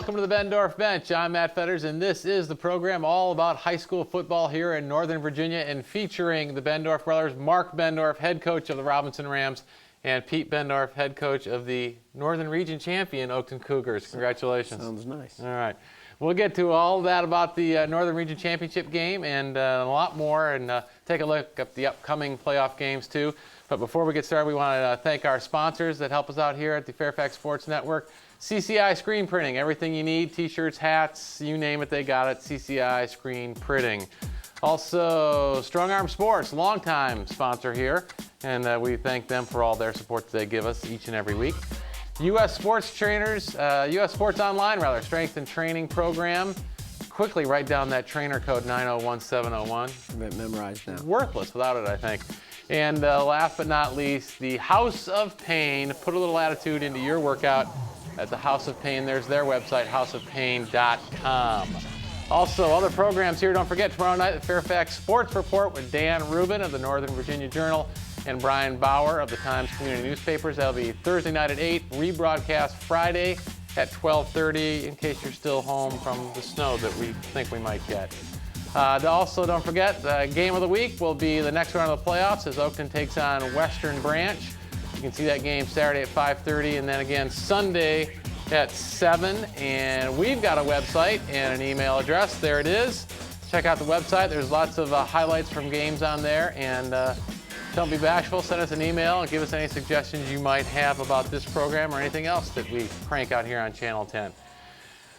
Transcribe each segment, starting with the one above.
welcome to the Bendorf Bench. I'm Matt Fetters, and this is the program all about high school football here in Northern Virginia and featuring the Bendorf brothers, Mark Bendorf, head coach of the Robinson Rams, and Pete Bendorf, head coach of the Northern Region champion Oakton Cougars. Congratulations. Sounds nice. All right. We'll get to all that about the Northern Region Championship game and a lot more, and take a look at the upcoming playoff games too. But before we get started, we want to thank our sponsors that help us out here at the Fairfax Sports Network. CCI Screen Printing, everything you need, t-shirts, hats, you name it, they got it. CCI Screen Printing. Also, Strong Arm Sports, longtime sponsor here, and we thank them for all their support that they give us each and every week. U.S. Sports Trainers, U.S. Sports Online, strength and training program. Quickly write down that trainer code 901701. I've got it memorized now. Worthless without it, I think. And last but not least, the House of Pain. Put a little attitude into your workout at the House of Pain. There's their website, houseofpain.com. Also, other programs here. Don't forget, tomorrow night, the Fairfax Sports Report with Dan Rubin of the Northern Virginia Journal and Brian Bauer of the Times Community Newspapers. That'll be Thursday night at 8, rebroadcast Friday at 12:30 in case you're still home from the snow that we think we might get. Also, don't forget, the game of the week will be the next round of the playoffs as Oakton takes on Western Branch. You can see that game Saturday at 5:30 and then again Sunday at 7. And we've got a website and an email address. There it is. Check out the website. There's lots of highlights from games on there. And don't be bashful. Send us an email and give us any suggestions you might have about this program or anything else that we crank out here on Channel 10.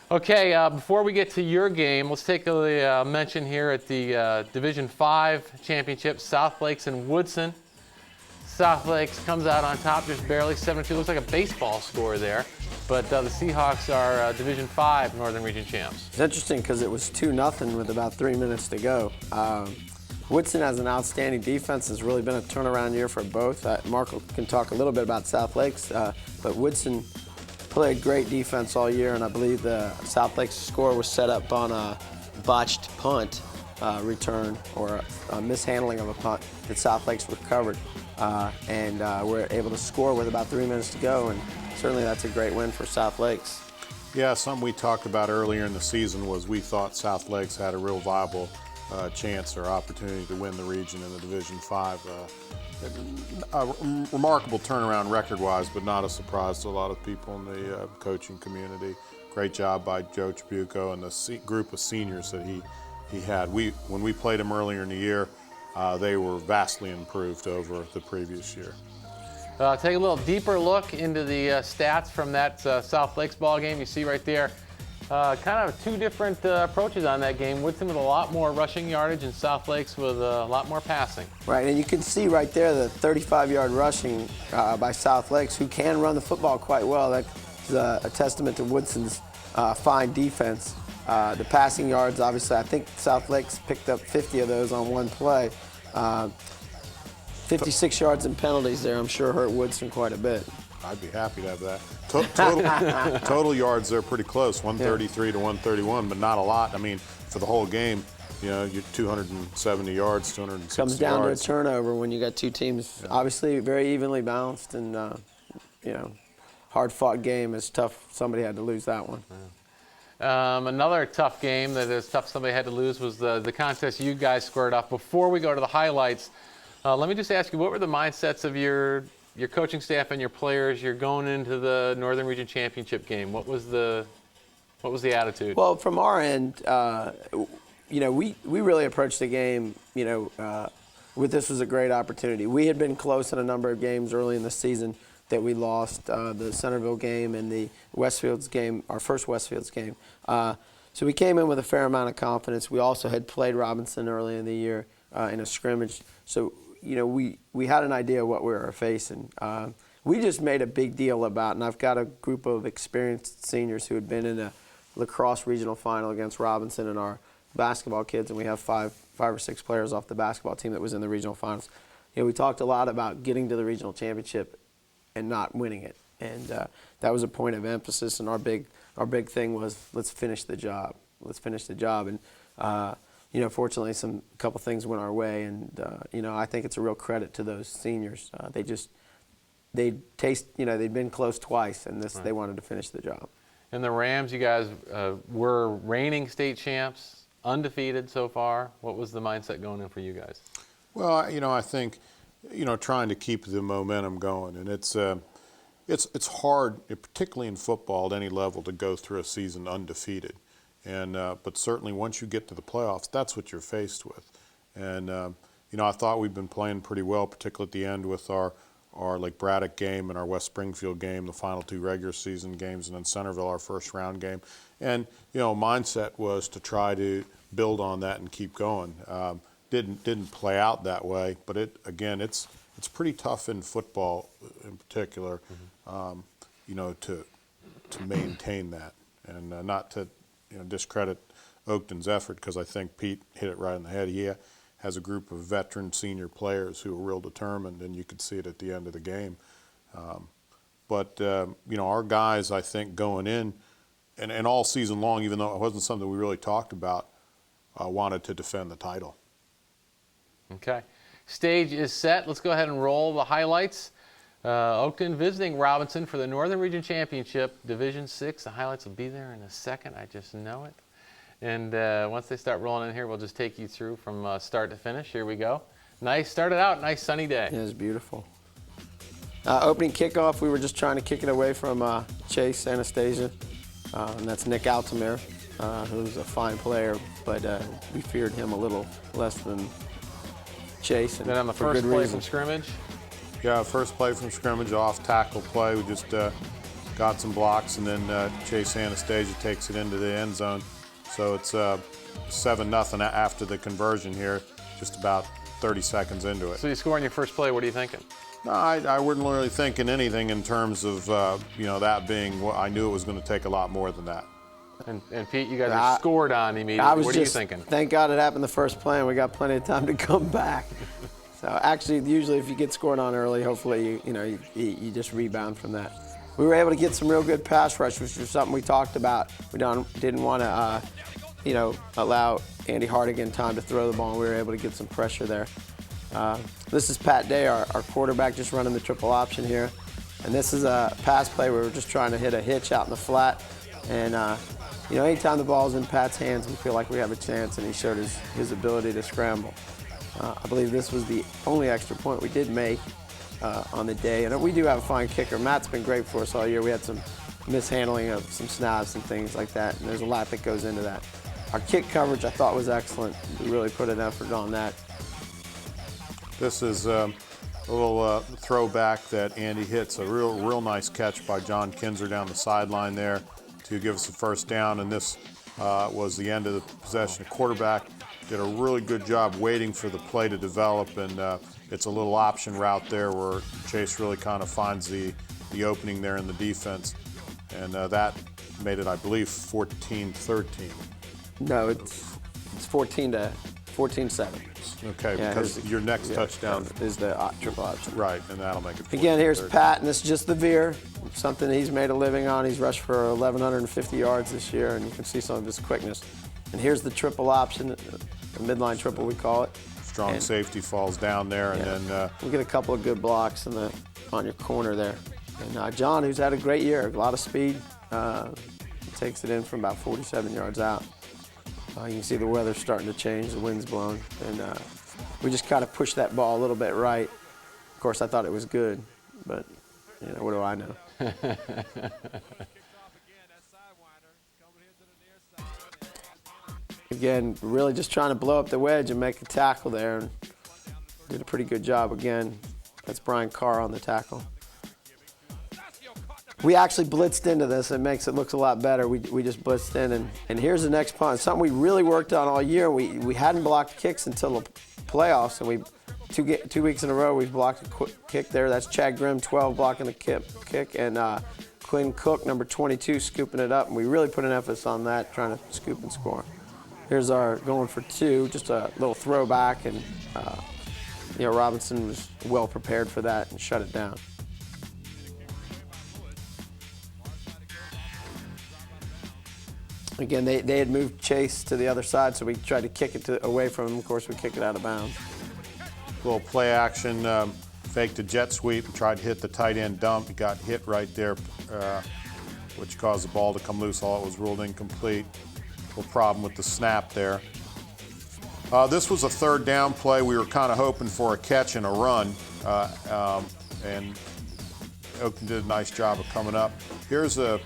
Okay, before we get to your game, let's take a mention here at the Division 5 Championship, South Lakes and Woodson. South Lakes comes out on top just barely, 7-2. Looks like a baseball score there. But the Seahawks are Division 5 Northern Region champs. It's interesting because it was 2-0 with about 3 minutes to go. Woodson has an outstanding defense. It's really been a turnaround year for both. Mark can talk a little bit about South Lakes, but Woodson played great defense all year, and I believe the South Lakes score was set up on a botched punt return or a mishandling of a punt that South Lakes recovered. And we're able to score with about 3 minutes to go, and certainly that's a great win for South Lakes. Yeah, something we talked about earlier in the season was we thought South Lakes had a real viable chance or opportunity to win the region in the Division 5. A remarkable turnaround record-wise, but not a surprise to a lot of people in the coaching community. Great job by Joe Tribuco and the group of seniors that he had. When we played him earlier in the year, they were vastly improved over the previous year. Take a little deeper look into the stats from that South Lakes ball game. You see right there kind of two different approaches on that game. Woodson with a lot more rushing yardage and South Lakes with a lot more passing. Right, and you can see right there the 35-yard rushing by South Lakes, who can run the football quite well. That's a testament to Woodson's fine defense. The passing yards, obviously, I think South Lakes picked up 50 of those on one play. 56 yards in penalties there, I'm sure hurt Woodson quite a bit. I'd be happy to have that. Total yards, they're pretty close, 133 to 131, but not a lot. I mean, for the whole game, you know, you're 270 yards, 260 Comes down yards. to a turnover when you got two teams, obviously very evenly balanced, and you know, hard-fought game. It's tough. Somebody had to lose that one. Another tough game that is tough somebody had to lose was the contest you guys squared off. Before we go to the highlights, let me just ask you, what were the mindsets of your coaching staff and your players? You're going into the Northern Region Championship game. What was the attitude? Well, from our end, you know, we really approached the game, you know, with this was a great opportunity. We had been close in a number of games early in the season that we lost, the Centerville game and the Westfields game, our first Westfields game. So we came in with a fair amount of confidence. We also had played Robinson early in the year in a scrimmage. So, you know, we had an idea of what we were facing. We just made a big deal about, and I've got a group of experienced seniors who had been in a lacrosse regional final against Robinson and our basketball kids, and we have five or six players off the basketball team that was in the regional finals. You know, we talked a lot about getting to the regional championship and not winning it, and that was a point of emphasis. And our big thing was, let's finish the job. Let's finish the job. And you know, fortunately, a couple things went our way, and you know, I think it's a real credit to those seniors. They'd been close twice, and they wanted to finish the job. And the Rams, you guys were reigning state champs, undefeated so far. What was the mindset going in for you guys? Well, I think, trying to keep the momentum going, and it's hard, particularly in football at any level, to go through a season undefeated. And but certainly once you get to the playoffs, that's what you're faced with. And I thought we've been playing pretty well, particularly at the end with our Lake Braddock game and our West Springfield game, the final 2 regular season games, and then Centerville, our first round game. And mindset was to try to build on that and keep going. Didn't play out that way, but it's pretty tough in football in particular, to maintain that, and not to discredit Oakton's effort, because I think Pete hit it right in the head. He has a group of veteran senior players who are real determined, and you could see it at the end of the game. But our guys, I think, going in and all season long, even though it wasn't something we really talked about, wanted to defend the title. Okay. Stage is set. Let's go ahead and roll the highlights. Oakton visiting Robinson for the Northern Region Championship, Division 6. The highlights will be there in a second. I just know it. And once they start rolling in here, we'll just take you through from start to finish. Here we go. Started out, nice sunny day. Yeah, it was beautiful. Opening kickoff, we were just trying to kick it away from Chase Anastasia. And that's Nick Altamir, who's a fine player, but we feared him a little less than Chase. And then on the first play from scrimmage? Yeah, first play from scrimmage, off tackle play. We just got some blocks, and then Chase Anastasia takes it into the end zone. So it's 7-0 after the conversion here, just about 30 seconds into it. So you score on your first play, what are you thinking? No, I wasn't really thinking anything in terms of, that being what I knew it was going to take a lot more than that. And Pete, you guys are scored on immediately. What are you thinking? Thank God it happened the first play, and we got plenty of time to come back. So actually, usually if you get scored on early, hopefully you just rebound from that. We were able to get some real good pass rush, which was something we talked about. We didn't want to, allow Andy Hardigan time to throw the ball. We were able to get some pressure there. This is Pat Day, our quarterback, just running the triple option here. And this is a pass play where we're just trying to hit a hitch out in the flat. And anytime the ball's in Pat's hands, we feel like we have a chance, and he showed his ability to scramble. I believe this was the only extra point we did make on the day. And we do have a fine kicker. Matt's been great for us all year. We had some mishandling of some snaps and things like that, and there's a lot that goes into that. Our kick coverage, I thought, was excellent. We really put an effort on that. This is a little throwback that Andy hits, a real nice catch by John Kinzer down the sideline there to give us a first down, and this was the end of the possession. The quarterback did a really good job waiting for the play to develop, and it's a little option route there where Chase really kind of finds the opening there in the defense, and that made it, I believe, 14-13. No, it's 14-7. Okay, yeah, because your next touchdown is the triple option. Right, and that'll make it 14-13. Again, here's Pat, and this is just the veer, something he's made a living on. He's rushed for 1,150 yards this year, and you can see some of his quickness. And here's the triple option, the midline triple we call it. Strong safety falls down there, and then we get a couple of good blocks on your corner there. And John, who's had a great year, a lot of speed, takes it in from about 47 yards out. You can see the weather's starting to change, the wind's blowing, and we just kind of pushed that ball a little bit right. Of course, I thought it was good, but what do I know? Again, really just trying to blow up the wedge and make a tackle there, and did a pretty good job again. That's Brian Carr on the tackle. We actually blitzed into this. It makes it look a lot better. We just blitzed in, and here's the next punt. Something we really worked on all year. We hadn't blocked kicks until the playoffs, and 2 weeks in a row we've blocked a kick there. That's Chad Grimm, 12, blocking the kick, and Quinn Cook, number 22, scooping it up. And we really put an emphasis on that, trying to scoop and score. Here's our going for 2, just a little throwback, and Robinson was well prepared for that and shut it down. Again, they had moved Chase to the other side, so we tried to kick it away from him. Of course, we kicked it out of bounds. Little play action, faked a jet sweep, tried to hit the tight end dump. He got hit right there which caused the ball to come loose. All it was ruled incomplete. A little problem with the snap there. This was a third down play. We were kind of hoping for a catch and a run, and Oakton did a nice job of coming up. Here's a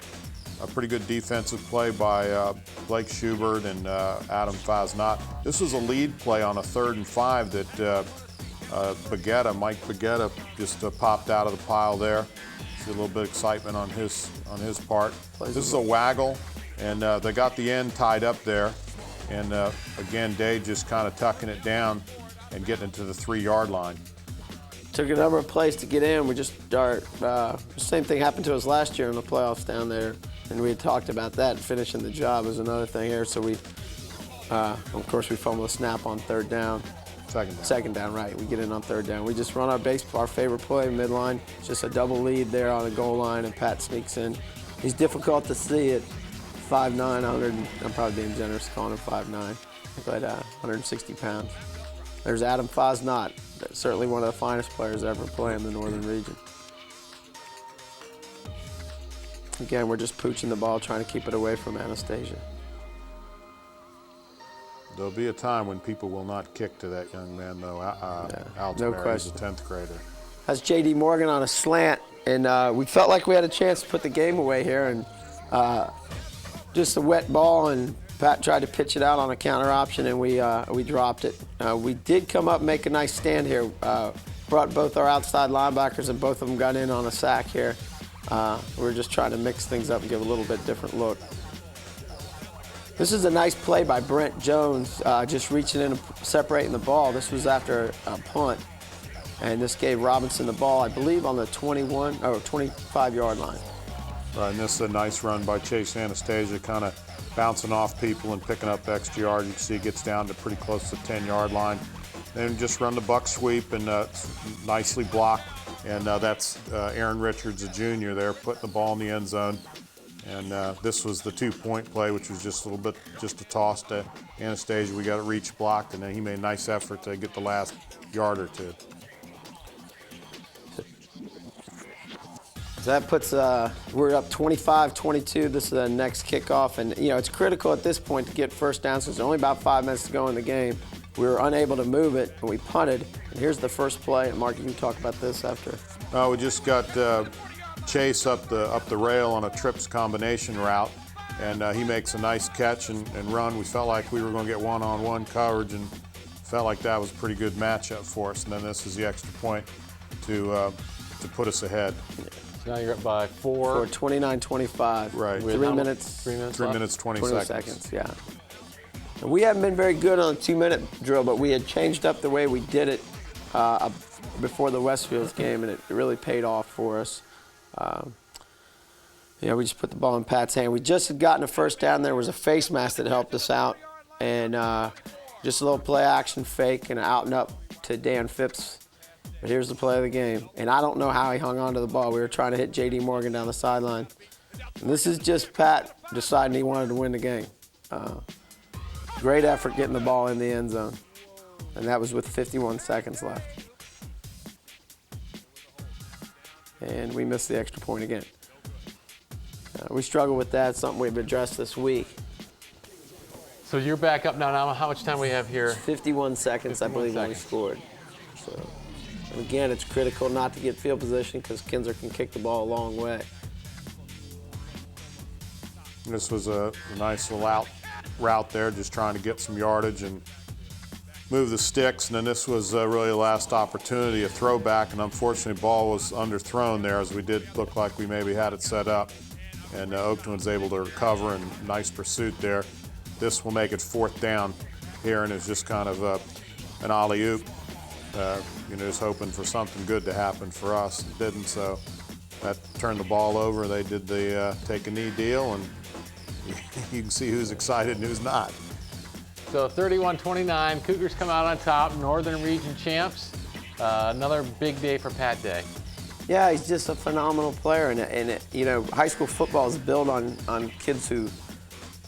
pretty good defensive play by Blake Schubert and Adam Faznat. This was a lead play on a 3rd and 5 that Mike Baguetta just popped out of the pile there. See a little bit of excitement on his part. This is a waggle, and they got the end tied up there. And again, Dave just kind of tucking it down and getting it to the 3-yard line. Took a number of plays to get in. We just start. Same thing happened to us last year in the playoffs down there, and we had talked about that. Finishing the job is another thing here. So we, of course, we fumble a snap on 3rd down. Second down, right. We get in on 3rd down. We just run our favorite play, midline. It's just a double lead there on the goal line, and Pat sneaks in. He's difficult to see at 5'9", 100. I'm probably being generous calling him 5'9", but 160 pounds. There's Adam Faznat, certainly one of the finest players ever play in the Northern region. Again, we're just pooching the ball, trying to keep it away from Anastasia. There'll be a time when people will not kick to that young man, though. No question. He's a 10th grader. That's J.D. Morgan on a slant, and we felt like we had a chance to put the game away here, and just a wet ball, and Pat tried to pitch it out on a counter option, and we dropped it. We did come up and make a nice stand here. Brought both our outside linebackers, and both of them got in on a sack here. We were just trying to mix things up and give a little bit different look. This is a nice play by Brent Jones, just reaching in and separating the ball. This was after a punt, and this gave Robinson the ball, I believe, on the 25-yard line. Right, and this is a nice run by Chase Anastasia, kind of bouncing off people and picking up extra yard. You can see he gets down to pretty close to the 10-yard line. Then just run the buck sweep and nicely blocked. And that's Aaron Richards, a junior there, putting the ball in the end zone. And this was the 2-point play, which was just a little bit, just a toss to Anastasia. We got it reach blocked, and then he made a nice effort to get the last yard or two. So that puts, we're up 25-22. This is the next kickoff, and it's critical at this point to get first down. So there's only about 5 minutes to go in the game. We were unable to move it, and we punted. And here's the first play. And Mark, you can talk about this after. We just got Chase up the rail on a trips combination route, and he makes a nice catch and run. We felt like we were going to get one-on-one coverage, and felt like that was a pretty good matchup for us. And then this is the extra point to put us ahead. So now you're up by 4. 29-25. Right. 3 minutes. 3 minutes, 20 seconds. Yeah. And we haven't been very good on a 2-minute drill, but we had changed up the way we did it before the Westfields game, and it really paid off for us. We just put the ball in Pat's hand. We just had gotten a first down. There was a face mask that helped us out, and just a little play action fake and out and up to Dan Phipps. But here's the play of the game. And I don't know how he hung on to the ball. We were trying to hit J.D. Morgan down the sideline. And this is just Pat deciding he wanted to win the game. Great effort getting the ball in the end zone. And that was with 51 seconds left. And we missed the extra point again. We struggle with that. It's something we've addressed this week. So you're back up now. How much time we have here? 51 seconds, I believe, when we scored. So. And again, it's critical not to get field position because Kinzer can kick the ball a long way. This was a nice little route there, just trying to get some yardage and move the sticks. And then this was really the last opportunity, a throwback, and unfortunately, the ball was underthrown there, as we did look like we maybe had it set up. And Oakton was able to recover, and nice pursuit there. This will make it 4th down here, and it's just kind of an alley-oop. Just hoping for something good to happen for us. It didn't, so that turned the ball over. They did the take a knee deal, and you can see who's excited and who's not. So 31-29, Cougars come out on top, Northern Region champs. Another big day for Pat Day. Yeah, he's just a phenomenal player, and high school football is built on kids who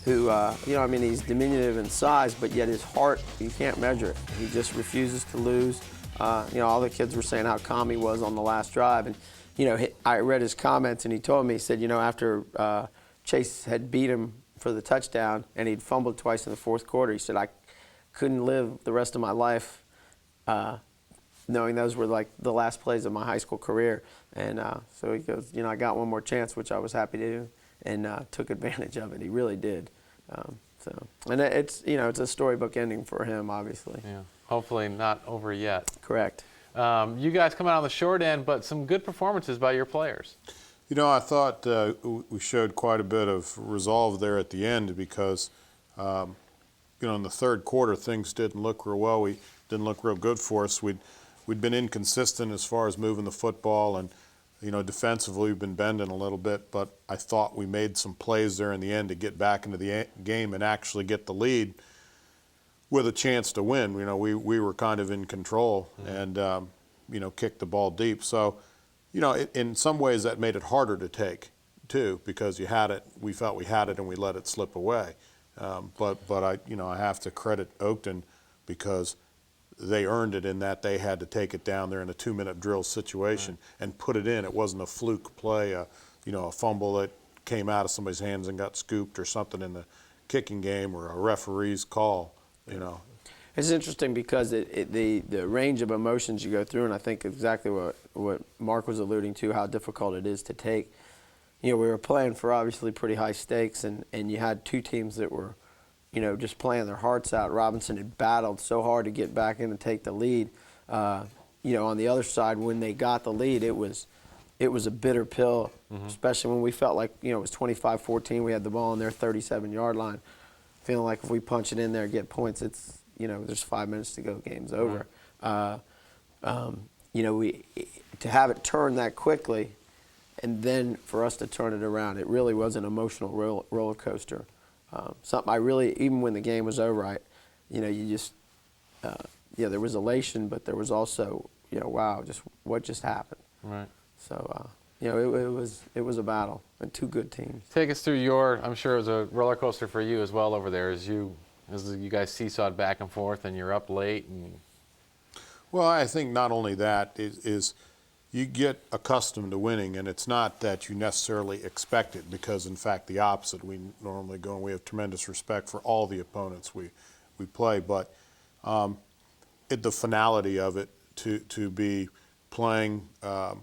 he's diminutive in size, but yet his heart, you can't measure it. He just refuses to lose. All the kids were saying how calm he was on the last drive, and I read his comments, and he told me, he said, after Chase had beat him for the touchdown and he'd fumbled twice in the fourth quarter, he said, I couldn't live the rest of my life knowing those were like the last plays of my high school career. And so he goes, I got one more chance, which I was happy to do, and took advantage of it. He really did. And it's a storybook ending for him, obviously. Yeah. Hopefully not over yet. Correct. You guys come out on the short end, but some good performances by your players. I thought we showed quite a bit of resolve there at the end because, in the third quarter things didn't look real well. We didn't look real good for us. We'd been inconsistent as far as moving the football, and defensively we've been bending a little bit. But I thought we made some plays there in the end to get back into the game and actually get the lead with a chance to win. We were kind of in control and kicked the ball deep. So. In some ways that made it harder to take, too, because you had it. We felt we had it, and we let it slip away. But I have to credit Oakton because they earned it in that they had to take it down there in a 2-minute drill situation and put it in. It wasn't a fluke play, a fumble that came out of somebody's hands and got scooped or something in the kicking game or a referee's call. It's interesting because the range of emotions you go through, and I think exactly what Mark was alluding to, how difficult it is to take. We were playing for obviously pretty high stakes, and you had two teams that were, just playing their hearts out. Robinson had battled so hard to get back in and take the lead. On the other side, when they got the lead, it was a bitter pill, especially when we felt like, it was 25-14. We had the ball on their 37-yard line, feeling like if we punch it in there and get points, it's, there's 5 minutes to go, game's over. To have it turn that quickly, and then for us to turn it around, it really was an emotional roller coaster. Something I really, even when the game was over, there was elation, but there was also, wow, what just happened. Right. So, it was a battle, and two good teams. Take us through I'm sure it was a roller coaster for you as well over there as you guys seesawed back and forth and you're up late. Well, I think not only that is you get accustomed to winning, and it's not that you necessarily expect it, because in fact the opposite. We normally go and we have tremendous respect for all the opponents we play, but the finality of it to be playing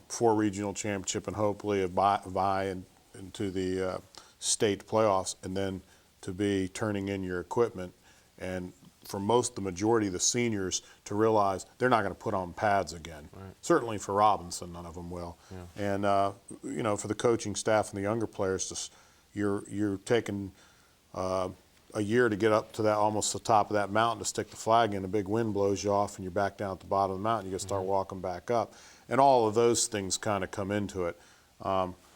for a regional championship and hopefully a vie into the state playoffs, and then to be turning in your equipment, and for the majority of the seniors to realize they're not going to put on pads again. Right. Certainly for Robinson, none of them will. Yeah. And for the coaching staff and the younger players, you're taking a year to get up to that almost the top of that mountain to stick the flag in. A big wind blows you off, and you're back down at the bottom of the mountain. You got to start walking back up, and all of those things kind of come into it.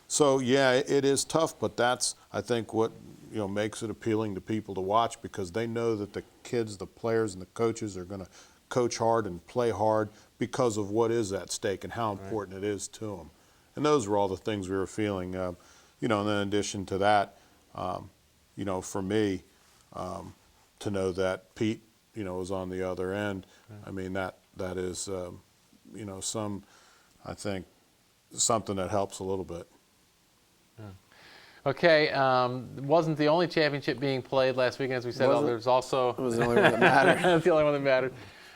So yeah, it is tough, but that's, I think, what makes it appealing to people to watch, because they know that the kids, the players, and the coaches are going to coach hard and play hard because of what is at stake and how important it is to them. And those were all the things we were feeling. And then in addition to that, for me, to know that Pete, was on the other end, I mean, that is, I think, something that helps a little bit. Okay, wasn't the only championship being played last weekend, as we said. There's also it was the only one that mattered. That's the only one that mattered.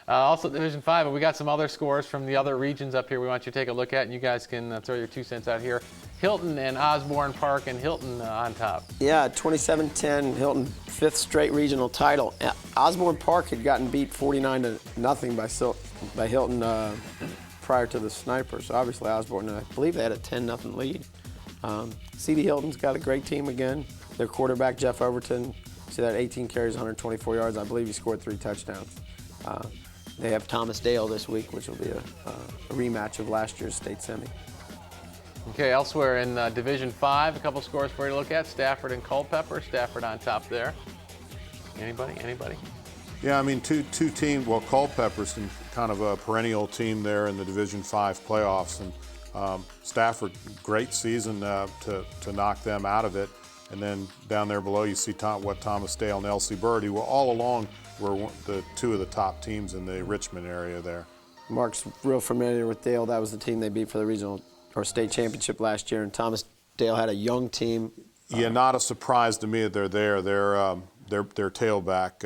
Also Division 5, but we got some other scores from the other regions up here we want you to take a look at, and you guys can throw your 2 cents out here. Hilton and Osborne Park, and Hilton on top. Yeah, 27-10, Hilton, 5th straight regional title. Osborne Park had gotten beat 49-0 by Hilton prior to the Snipers. So obviously Osborne, I believe they had a 10-0 lead. C.D. Hilton's got a great team again. Their quarterback, Jeff Overton, see that 18 carries, 124 yards. I believe he scored 3 touchdowns. They have Thomas Dale this week, which will be a rematch of last year's state semi. Okay, elsewhere in Division 5, a couple scores for you to look at. Stafford and Culpeper. Stafford on top there. Anybody? Yeah, I mean, two teams. Well, Culpeper's kind of a perennial team there in the Division 5 playoffs, and Stafford, great season to knock them out of it. And then down there below, you see Thomas Dale and L.C. Bird, who all along were the 2 of the top teams in the Richmond area there. Mark's real familiar with Dale. That was the team they beat for the regional our state championship last year, and Thomas Dale had a young team. Yeah, not a surprise to me that they're there. Their tailback,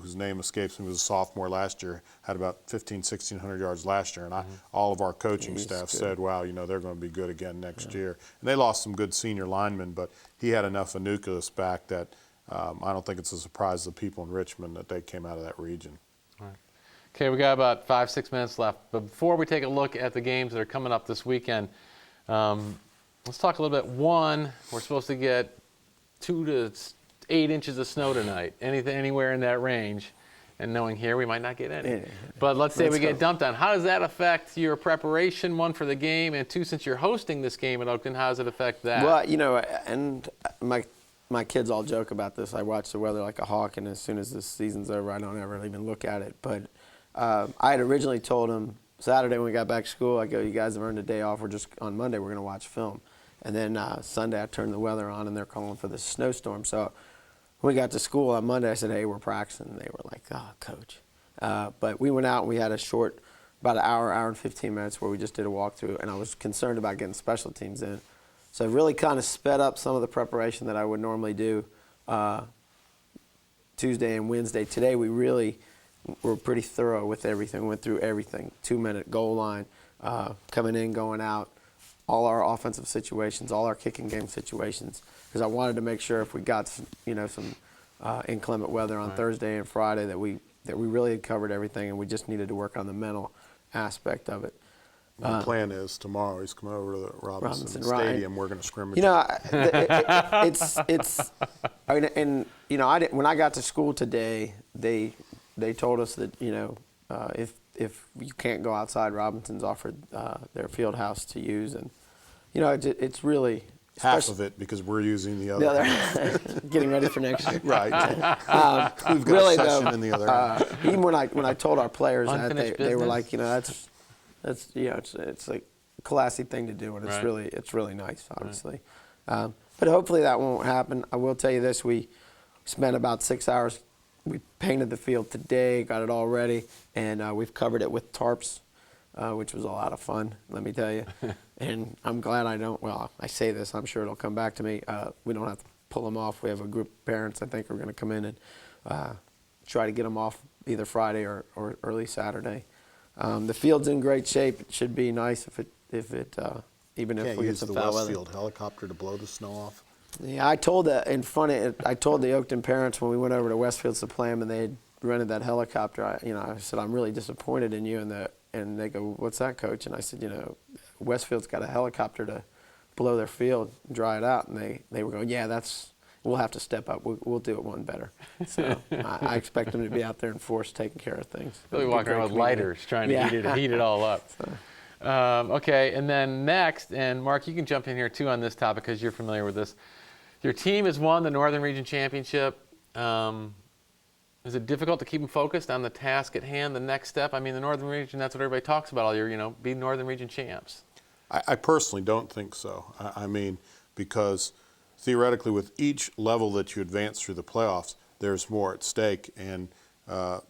whose name escapes me, was a sophomore last year, had about 1,600 yards last year. And all of our coaching staff said, wow, they're going to be good again next year. And they lost some good senior linemen, but he had enough of nucleus back that I don't think it's a surprise to the people in Richmond that they came out of that region. All right. Okay, we got about 5-6 minutes left. But before we take a look at the games that are coming up this weekend, let's talk a little bit. One, we're supposed to get 2 to 8 inches of snow tonight. Anywhere in that range. And knowing here, we might not get any. But let's say we get dumped on. How does that affect your preparation, one, for the game, and two, since you're hosting this game at Oakton, how does it affect that? Well, and my kids all joke about this. I watch the weather like a hawk, and as soon as this season's over, I don't ever even look at it. But I had originally told them Saturday when we got back to school, I go, you guys have earned a day off. On Monday, we're going to watch film. And then Sunday, I turned the weather on, and they're calling for this snowstorm. So when we got to school on Monday, I said, hey, we're practicing. And they were like, oh, coach. But we went out, and we had a short, about an hour and 15 minutes where we just did a walkthrough, and I was concerned about getting special teams in. So it really kind of sped up some of the preparation that I would normally do Tuesday and Wednesday. Today, we really were pretty thorough with everything, went through everything, 2-minute goal line, coming in, going out, all our offensive situations, all our kicking game situations, because I wanted to make sure if we got some inclement weather on Thursday and Friday that we really had covered everything, and we just needed to work on the mental aspect of it. The plan is tomorrow he's coming over to the Robinson Stadium. We're going to scrimmage. It's. I mean, and when I got to school today, they told us that if you can't go outside, Robinson's offered their field house to use, and it's really half of it because we're using the other. Getting ready for next year. Right. We've got really, a session in the other. Even when I told our players that, they were like, it's like a classy thing to do, and it's really nice, obviously. But hopefully that won't happen. I will tell you this: we spent about 6 hours. We painted the field today, got it all ready, and we've covered it with tarps, which was a lot of fun, let me tell you. And I'm glad I say this, I'm sure it'll come back to me. We don't have to pull them off. We have a group of parents I think are going to come in and try to get them off either Friday or early Saturday. The field's in great shape. It should be nice even if we get some foul weather. Can't use the Westfield helicopter to blow the snow off? Yeah, I told the Oakton parents when we went over to Westfield to play them, and they had rented that helicopter. I said, I'm really disappointed in you, and they go, what's that, coach? And I said, Westfield's got a helicopter to blow their field, dry it out, and they were going, yeah, we'll have to step up. We'll do it one better. So I expect them to be out there in force taking care of things. Really walking around with lighters trying to heat it all up. So. Okay, and then next, and Mark, you can jump in here too on this topic because you're familiar with this. Your team has won the Northern Region Championship. Is it difficult to keep them focused on the task at hand, the next step? I mean, the Northern Region, that's what everybody talks about all year, be Northern Region champs. I personally don't think so. I mean, because theoretically with each level that you advance through the playoffs, there's more at stake. And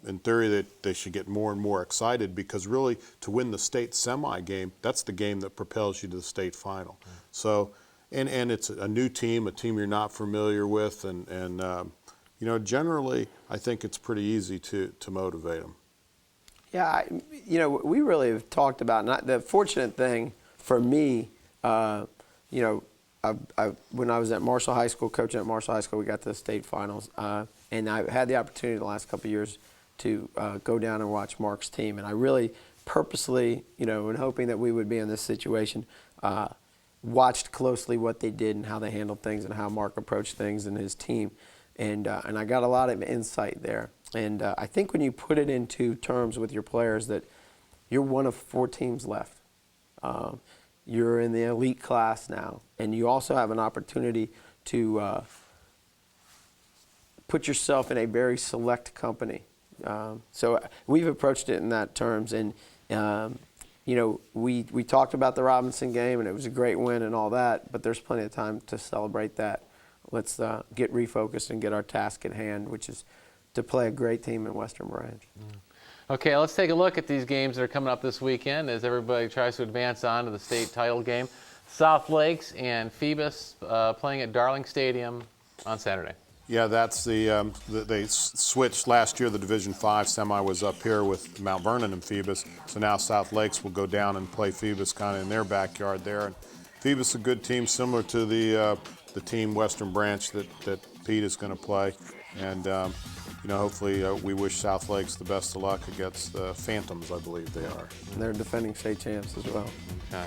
in theory, they should get more and more excited because really to win the state semi game, that's the game that propels you to the state final. So, and it's a new team, a team you're not familiar with, and generally I think it's pretty easy to motivate them. Yeah, we really have talked about the fortunate thing for me. When I was at Marshall High School, coaching at Marshall High School, we got to the state finals, and I had the opportunity the last couple of years to go down and watch Mark's team, and I really purposely, in hoping that we would be in this situation, watched closely what they did and how they handled things and how Mark approached things and his team, and I got a lot of insight there. And I think when you put it into terms with your players that you're one of 4 teams left, you're in the elite class now, and you also have an opportunity to put yourself in a very select company. So we've approached it in that terms, and we talked about the Robinson game, and it was a great win and all that, but there's plenty of time to celebrate that. Let's get refocused and get our task at hand, which is to play a great team in Western Branch. Okay, let's take a look at these games that are coming up this weekend as everybody tries to advance on to the state title game. South Lakes and Phoebus playing at Darling Stadium on Saturday. Yeah, that's they switched last year. The Division 5 semi was up here with Mount Vernon and Phoebus. So now South Lakes will go down and play Phoebus kind of in their backyard there. And Phoebus is a good team, similar to the team Western Branch that Pete is going to play. And hopefully we wish South Lakes the best of luck against the Phantoms, I believe they are. And they're defending state champs as well. Okay.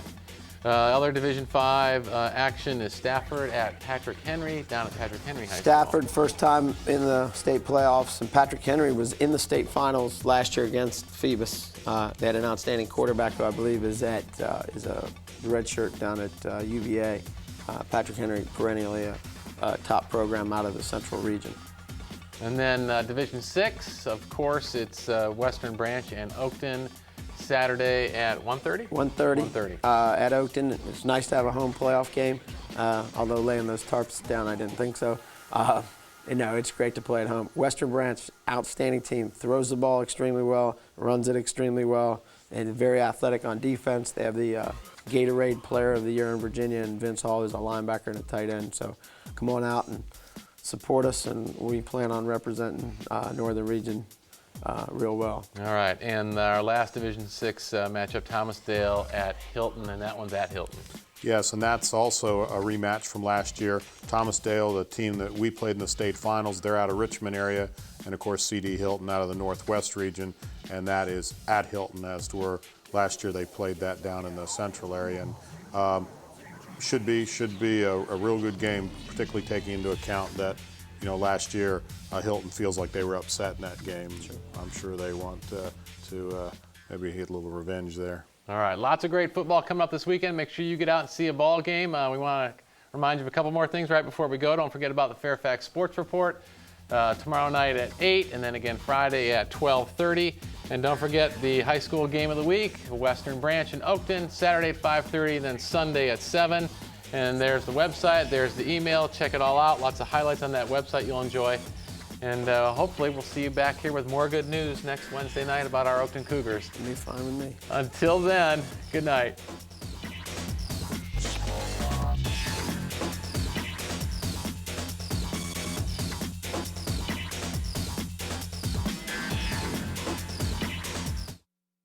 Other Division 5 action is Stafford at Patrick Henry, down at Patrick Henry High School. Stafford, first time in the state playoffs, and Patrick Henry was in the state finals last year against Phoebus. They had an outstanding quarterback who I believe is a red shirt down at UVA. Patrick Henry, perennially a top program out of the central region. And then Division 6, of course, it's Western Branch and Oakton, Saturday at 1:30? 1:30 at Oakton. It's nice to have a home playoff game, although laying those tarps down, I didn't think so. It's great to play at home. Western Branch, outstanding team, throws the ball extremely well, runs it extremely well, and very athletic on defense. They have the Gatorade Player of the Year in Virginia, and Vince Hall is a linebacker and a tight end. So come on out and support us, and we plan on representing Northern Region real well. All right, and our last Division 6 matchup, Thomasdale at Hilton, and that one's at Hilton. Yes, and that's also a rematch from last year. Thomasdale, the team that we played in the state finals, they're out of Richmond area, and of course C.D. Hilton out of the Northwest region, and that is at Hilton, as to where last year they played that down in the central area. And should be a real good game, particularly taking into account that last year Hilton feels like they were upset in that game. Sure. I'm sure they want to maybe get a little revenge there. All right, lots of great football coming up this weekend. Make sure you get out and see a ball game. We want to remind you of a couple more things right before we go. Don't forget about the Fairfax Sports Report tomorrow night at 8, and then again Friday at 12:30. And don't forget the high school game of the week, Western Branch and Oakton, Saturday at 5:30, and then Sunday at 7. And there's the website, there's the email. Check it all out. Lots of highlights on that website you'll enjoy. And hopefully we'll see you back here with more good news next Wednesday night about our Oakton Cougars. It'll be fine with me. Until then, good night.